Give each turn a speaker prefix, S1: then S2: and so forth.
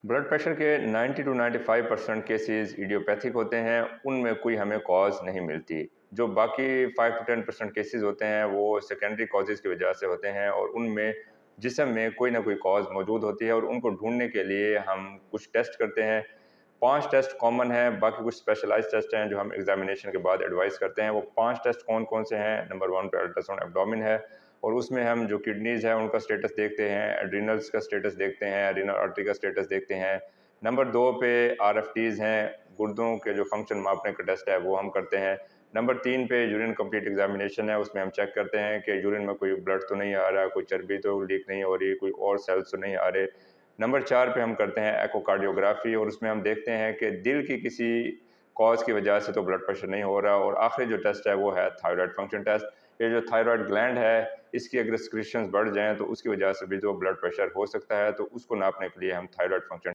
S1: Blood pressure के 90 to 95% cases idiopathic होते हैं, उनमें कोई हमें कॉज नहीं मिलती। जो बाकी 5 टू 10% केसेस होते हैं वो सेकेंडरी कॉजेज़ की वजह से होते हैं और उनमें जिस्म में कोई ना कोई कॉज मौजूद होती है और उनको ढूंढने के लिए हम कुछ टेस्ट करते हैं। 5 टेस्ट कॉमन हैं, बाकी कुछ स्पेशलाइज्ड टेस्ट हैं जो हम एग्जामिनेशन के बाद एडवाइस करते हैं। वो 5 टेस्ट कौन-कौन से हैं? नंबर 1 पे अल्ट्रासाउंड एब्डोमेन है और उसमें हम जो किडनीज़ हैं उनका स्टेटस देखते हैं, एड्रिनल्स का स्टेटस देखते हैं, रीनल आर्टरी का स्टेटस देखते हैं। नंबर 2 पे आरएफटीज़ हैं, गुर्दों के जो फंक्शन मापने का टेस्ट है वो हम करते हैं। नंबर 3 पे यूरिन कंप्लीट एग्जामिनेशन है, उसमें हम चेक करते हैं कि यूरिन में कोई ब्लड तो नहीं आ रहा, कोई चर्बी तो लीक नहीं हो रही, कोई और सेल्स तो नहीं आ रहे। नंबर 4 पे हम करते हैं एकोकार्डियोग्राफी और उसमें हम देखते हैं कि दिल की किसी कॉज़ की वजह से तो ब्लड प्रेशर नहीं हो रहा और आखिरी जो टेस्ट है वो है थायराइड फंक्शन टेस्ट। ये जो थायराइड ग्लैंड है, इसकी अगर सिक्रीशंस बढ़ जाएँ तो उसकी वजह से भी जो ब्लड प्रेशर हो सकता है, तो उसको नापने के लिए हम थायराइड फंक्शन